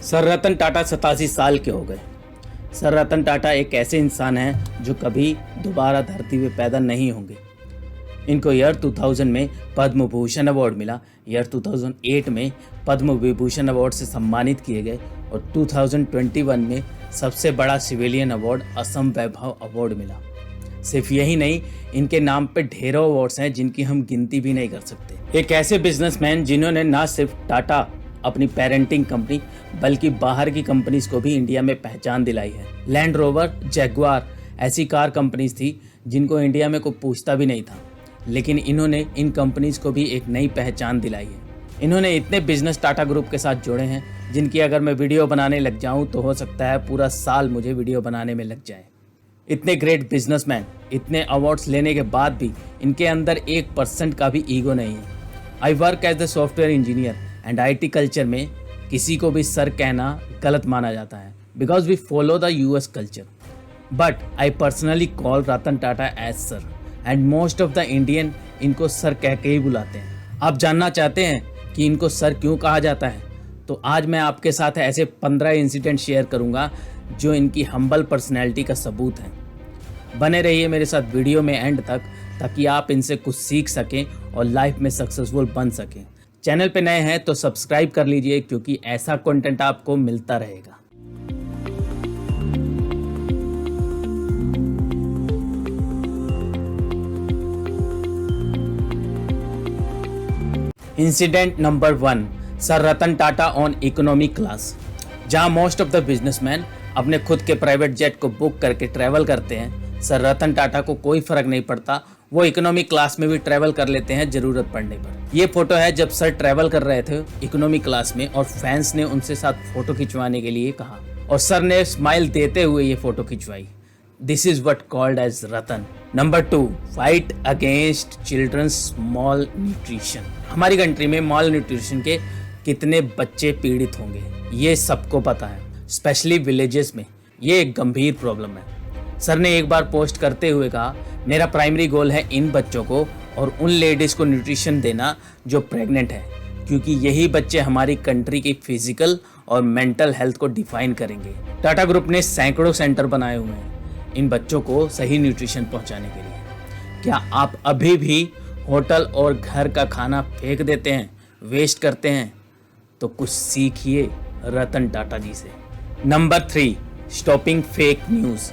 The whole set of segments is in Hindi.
सर रतन टाटा 87 साल के हो गए। सर रतन टाटा एक ऐसे इंसान हैं जो कभी दोबारा धरती पे पैदा नहीं होंगे। इनको ईयर 2000 में पद्म भूषण अवार्ड मिला, ईयर 2008 में पद्म विभूषण अवार्ड से सम्मानित किए गए और 2021 में सबसे बड़ा सिविलियन अवार्ड असम वैभव अवार्ड मिला। सिर्फ यही नहीं, इनके नाम पे ढेरों अवार्ड्स हैं जिनकी हम गिनती भी नहीं कर सकते। एक ऐसे बिजनेसमैन जिन्होंने ना सिर्फ टाटा अपनी पेरेंटिंग कंपनी बल्कि बाहर की कंपनीज को भी इंडिया में पहचान दिलाई है। लैंड रोवर, जैगुआर ऐसी कार कंपनीज थी जिनको इंडिया में कोई पूछता भी नहीं था, लेकिन इन्होंने इन कंपनीज को भी एक नई पहचान दिलाई है। इन्होंने इतने बिजनेस टाटा ग्रुप के साथ जोड़े हैं जिनकी अगर मैं वीडियो बनाने लग जाऊं तो हो सकता है पूरा साल मुझे वीडियो बनाने में लग जाए। इतने ग्रेट बिजनेसमैन, इतने अवार्ड्स लेने के बाद भी इनके अंदर 1% का भी ईगो नहीं है। I work as the software engineer and IT culture में किसी को भी सर कहना गलत माना जाता है because we follow the US culture, but I personally call Ratan Tata as sir and most of the Indian इनको सर कह के ही बुलाते हैं। आप जानना चाहते हैं कि इनको सर क्यों कहा जाता है, तो आज मैं आपके साथ ऐसे 15 इंसिडेंट शेयर करूंगा जो इनकी हम्बल पर्सनैलिटी का सबूत हैं। बने रहिए मेरे साथ वीडियो में एंड तक ताकि आप इनसे कुछ सीख सकें और लाइफ में सक्सेसफुल बन सकें। चैनल पे नए हैं तो सब्सक्राइब कर लीजिए क्योंकि ऐसा कंटेंट आपको मिलता रहेगा। Incident number 1, sir Ratan Tata on economy class. जहां मोस्ट ऑफ द बिजनेसमैन अपने खुद के प्राइवेट जेट को बुक करके ट्रैवल करते हैं, सर रतन टाटा को कोई फर्क नहीं पड़ता, वो इकोनॉमी क्लास में भी ट्रैवल कर लेते हैं जरूरत पड़ने पर। ये फोटो है जब सर ट्रैवल कर रहे थे इकोनॉमी क्लास में और फैंस ने उनसे साथ फोटो खिंचवाने के लिए कहा और सर ने स्माइल देते हुए ये फोटो खिंचवाई। This is what called as Ratan. Number 2, fight against children's malnutrition. हमारी कंट्री में मॉल न्यूट्रिशन के कितने बच्चे पीड़ित होंगे ये सबको पता है, स्पेशली विलेजेस में ये एक गंभीर प्रॉब्लम है। सर ने एक बार पोस्ट करते हुए कहा, मेरा प्राइमरी गोल है इन बच्चों को और उन लेडीज़ को न्यूट्रिशन देना जो प्रेग्नेंट है, क्योंकि यही बच्चे हमारी कंट्री की फिजिकल और मेंटल हेल्थ को डिफाइन करेंगे। टाटा ग्रुप ने सैकड़ों सेंटर बनाए हुए हैं इन बच्चों को सही न्यूट्रिशन पहुंचाने के लिए। क्या आप अभी भी होटल और घर का खाना फेंक देते हैं, वेस्ट करते हैं? तो कुछ सीखिए रतन टाटा जी से। Number 3, stopping fake news.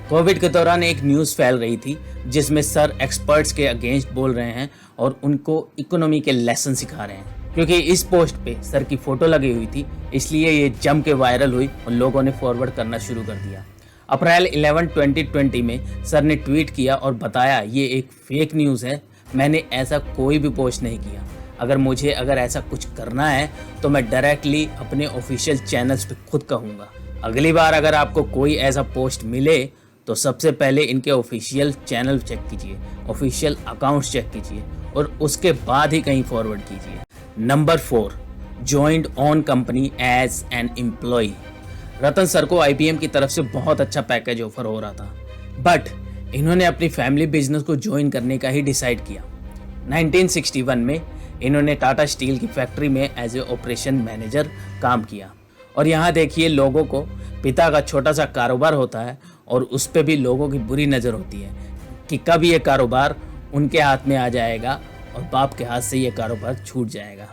Covid के दौरान एक न्यूज़ फैल रही थी जिसमें सर एक्सपर्ट्स के अगेंस्ट बोल रहे हैं और उनको इकोनॉमी के लेसन सिखा रहे हैं। क्योंकि इस पोस्ट पे सर की फोटो लगी हुई थी इसलिए ये जम के वायरल हुई और लोगों ने फॉरवर्ड करना शुरू कर दिया। अप्रैल 11, 2020 में सर ने ट्वीट किया और बताया ये एक फेक न्यूज़ है, मैंने ऐसा कोई भी पोस्ट नहीं किया। अगर ऐसा कुछ करना है तो मैं डायरेक्टली अपने ऑफिशियल चैनल्स पे खुद कहूँगा। अगली बार अगर आपको कोई ऐसा पोस्ट मिले तो सबसे पहले इनके ऑफिशियल चैनल चेक कीजिए, ऑफिशियल अकाउंट्स चेक कीजिए और उसके बाद ही कहीं फॉरवर्ड कीजिए। Number 4, joined on company as an employee. Ratan sir को IBM की तरफ से बहुत अच्छा पैकेज ऑफर हो रहा था, बट इन्होंने अपनी फैमिली बिजनेस को ज्वाइन करने का ही डिसाइड किया। 1961 में इन्होंने टाटा स्टील की फैक्ट्री में एज ए ऑपरेशन मैनेजर काम किया और यहाँ देखिए लोगों को पिता का छोटा सा कारोबार होता है और उस पर भी लोगों की बुरी नज़र होती है कि कब ये कारोबार उनके हाथ में आ जाएगा और बाप के हाथ से ये कारोबार छूट जाएगा।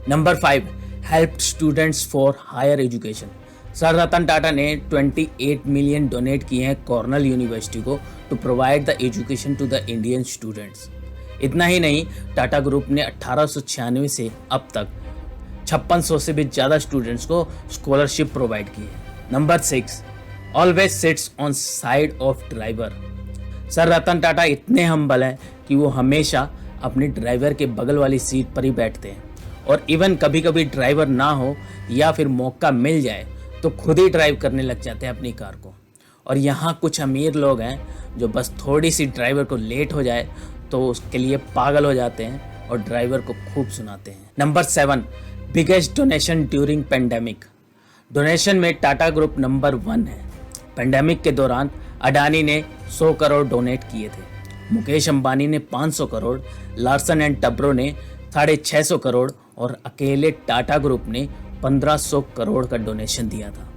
Number 5, help students for higher education. Sir Ratan Tata ने 28 मिलियन डोनेट किए हैं कॉर्नेल यूनिवर्सिटी को to provide the education to the Indian students. इतना ही नहीं, टाटा ग्रुप ने 1896 से अब तक 5600 से भी ज़्यादा स्टूडेंट्स को स्कॉलरशिप प्रोवाइड की है। Number 6, always sits on side of driver. Sir Ratan Tata इतने हम्बल हैं कि वो हमेशा अपने ड्राइवर के बगल वाली सीट पर ही बैठते हैं और इवन कभी कभी ड्राइवर ना हो या फिर मौका मिल जाए तो खुद ही ड्राइव करने लग जाते हैं अपनी कार को। और यहाँ कुछ अमीर लोग हैं जो बस थोड़ी सी ड्राइवर को लेट हो जाए तो उसके लिए पागल हो जाते हैं और ड्राइवर को खूब सुनाते हैं। Number 7, biggest donation during pandemic. Donation में टाटा ग्रुप नंबर 1 है। पेंडेमिक के दौरान अडानी ने 100 करोड़ डोनेट किए थे, मुकेश अंबानी ने 500 करोड़, लार्सन एंड टब्रो ने 650 करोड़ और अकेले टाटा ग्रुप ने 1500 करोड़ का डोनेशन दिया था।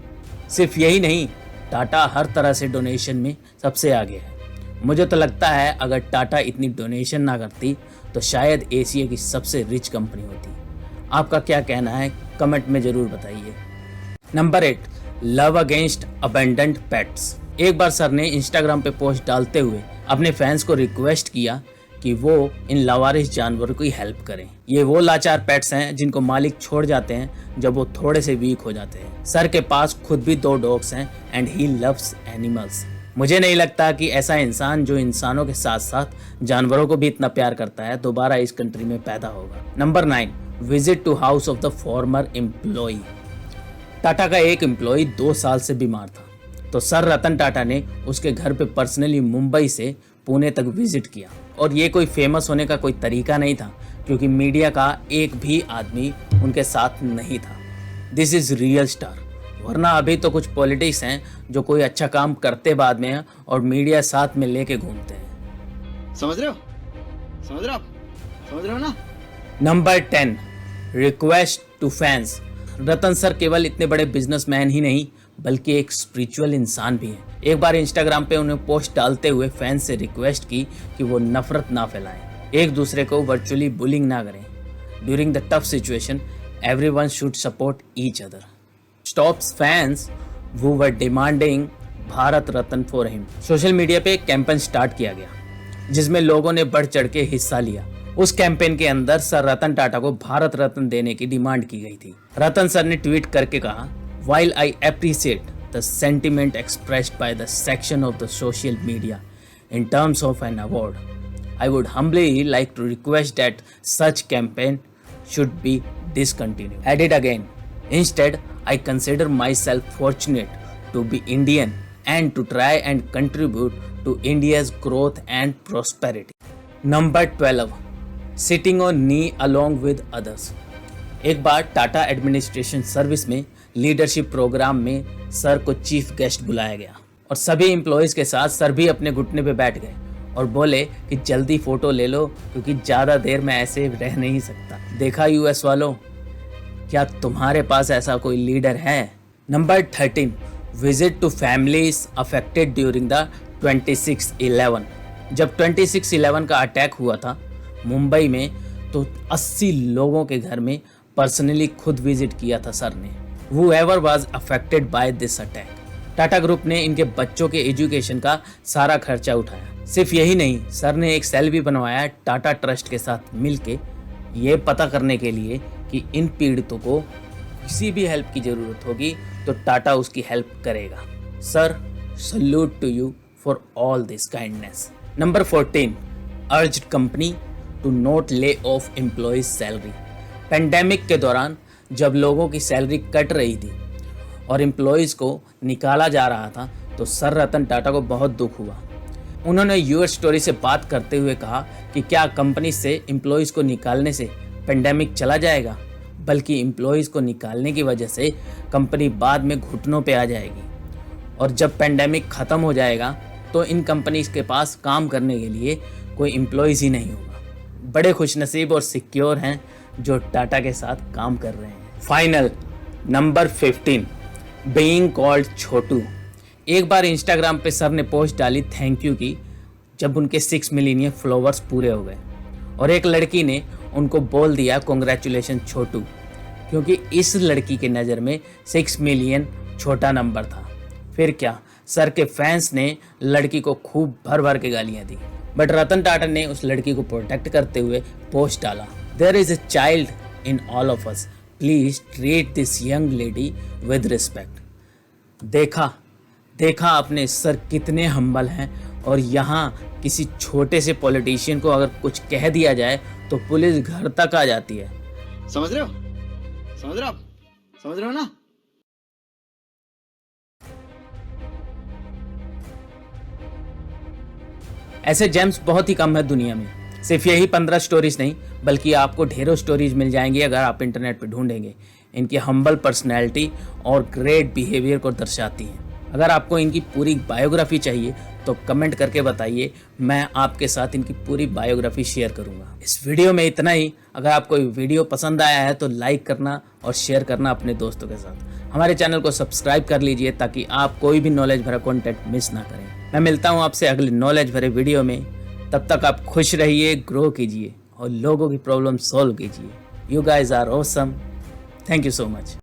सिर्फ यही नहीं, टाटा हर तरह से डोनेशन में सबसे आगे है। मुझे तो लगता है अगर टाटा इतनी डोनेशन ना करती तो शायद एशिया की सबसे रिच कंपनी होती। आपका क्या कहना है कमेंट में ज़रूर बताइए। Number 8, love against abandoned pets. एक बार सर ने इंस्टाग्राम पे पोस्ट डालते हुए अपने फैंस को रिक्वेस्ट किया कि वो इन लावारिस जानवरों की हेल्प करें। ये वो लाचार पेट्स हैं जिनको मालिक छोड़ जाते हैं जब वो थोड़े से वीक हो जाते हैं। सर के पास खुद भी 2 डॉग्स हैं एंड ही लव्स एनिमल्स। मुझे नहीं लगता कि ऐसा इंसान जो इंसानों के साथ साथ जानवरों को भी इतना प्यार करता है दोबारा इस कंट्री में पैदा होगा। Number 9, visit to house of the former employee. Tata का एक एम्प्लॉय 2 साल से बीमार था, तो सर रतन टाटा ने उसके घर पे पर्सनली मुंबई से पुणे तक विजिट किया। और ये कोई फेमस होने का कोई तरीका नहीं था, क्योंकि मीडिया का एक भी आदमी उनके साथ नहीं था। This is real star. वरना अभी तो कुछ पॉलिटिक्स हैं जो कोई अच्छा काम करते बाद में हैं और मीडिया साथ में लेके घूमते हैं। समझ रहे हो? समझ रहे हो आप? समझ रहे हो ना? Number 10, request to fans. Ratan sir केवल इतने बड़े बिजनेसमैन ही नहीं बल्कि एक स्पिरिचुअल इंसान भी है। एक बार इंस्टाग्राम पे उन्हें पोस्ट डालते हुए फैंस से रिक्वेस्ट की कि वो नफरत ना फैलाएं, एक दूसरे को वर्चुअली बुलिंग ना करें। During the tough situation everyone should support each other. Stops fans who were demanding Bharat Ratna for him. Social media पे एक कैंपेन स्टार्ट किया गया जिसमें लोगों ने बढ़ चढ़ के हिस्सा लिया। उस कैंपेन के अंदर सर रतन टाटा को भारत रत्न देने की डिमांड की गई थी। रतन सर ने ट्वीट करके कहा, While I appreciate the sentiment expressed by the section of the social media in terms of an award, I would humbly like to request that such campaign should be discontinued. Added again, instead, I consider myself fortunate to be Indian and to try and contribute to India's growth and prosperity. Number 12, sitting on knee along with others. एक बार टाटा एडमिनिस्ट्रेशन सर्विस में लीडरशिप प्रोग्राम में सर को चीफ गेस्ट बुलाया गया और सभी एम्प्लॉयज़ के साथ सर भी अपने घुटने पे बैठ गए और बोले कि जल्दी फोटो ले लो क्योंकि ज़्यादा देर मैं ऐसे रह नहीं सकता। देखा यूएस वालों, क्या तुम्हारे पास ऐसा कोई लीडर है? Number 13, visit to families affected during the 26/11। जब 26/11 का अटैक हुआ था मुंबई में तो 80 लोगों के घर में पर्सनली खुद विजिट किया था सर ने। Whoever was affected by this attack. Tata group ने इनके बच्चों के एजुकेशन का सारा खर्चा उठाया। सिर्फ यही नहीं, सर ने एक सेल भी बनवाया टाटा ट्रस्ट के साथ मिलके, ये पता करने के लिए कि इन पीड़ितों को किसी भी हेल्प की ज़रूरत होगी तो टाटा उसकी हेल्प करेगा। Sir, salute to you for all this kindness. Number 14, urged company to not lay off employees salary. Pandemic के दौरान जब लोगों की सैलरी कट रही थी और एम्प्लॉयज़ को निकाला जा रहा था तो सर रतन टाटा को बहुत दुख हुआ। उन्होंने यूएस स्टोरी से बात करते हुए कहा कि क्या कंपनी से एम्प्लॉयज़ को निकालने से पेंडेमिक चला जाएगा, बल्कि एम्प्लॉयज़ को निकालने की वजह से कंपनी बाद में घुटनों पे आ जाएगी और जब पेंडेमिक ख़त्म हो जाएगा तो इन कंपनीज़ के पास काम करने के लिए कोई एम्प्लॉयज़ ही नहीं होगा। बड़े खुशनसीब और सिक्योर हैं जो टाटा के साथ काम कर रहे हैं। फाइनल, नंबर 15, बीइंग कॉल्ड छोटू। एक बार इंस्टाग्राम पे सर ने पोस्ट डाली थैंक यू की जब उनके 6 मिलियन फॉलोअर्स पूरे हो गए और एक लड़की ने उनको बोल दिया कॉन्ग्रेचुलेशन छोटू, क्योंकि इस लड़की के नज़र में 6 मिलियन छोटा नंबर था। फिर क्या, सर के फैंस ने लड़की को खूब भर भर के गालियाँ दी, बट रतन टाटा ने उस लड़की को प्रोटेक्ट करते हुए पोस्ट डाला, there is a child in all of us, please treat this young lady with respect. देखा आपने सर कितने हम्बल हैं और यहाँ किसी छोटे से पॉलिटिशियन को अगर कुछ कह दिया जाए तो पुलिस घर तक आ जाती है। समझ रहे हो? समझ रहे हो आप? समझ रहे हो ना? ऐसे जेम्स बहुत ही कम है दुनिया में। सिर्फ यही 15 स्टोरीज नहीं बल्कि आपको ढेरों स्टोरीज मिल जाएंगी अगर आप इंटरनेट पे ढूंढेंगे। इनकी हम्बल पर्सनैलिटी और ग्रेट बिहेवियर को दर्शाती हैं। अगर आपको इनकी पूरी बायोग्राफी चाहिए तो कमेंट करके बताइए, मैं आपके साथ इनकी पूरी बायोग्राफी शेयर करूंगा। इस वीडियो में इतना ही। अगर आपको वीडियो पसंद आया है तो लाइक करना और शेयर करना अपने दोस्तों के साथ। हमारे चैनल को सब्सक्राइब कर लीजिए ताकि आप कोई भी नॉलेज भरा कंटेंट मिस ना करें। मैं मिलता हूं आपसे अगले नॉलेज भरे वीडियो में। तब तक आप खुश रहिए, ग्रो कीजिए और लोगों की प्रॉब्लम सॉल्व कीजिए। You guys are awesome. Thank you so much.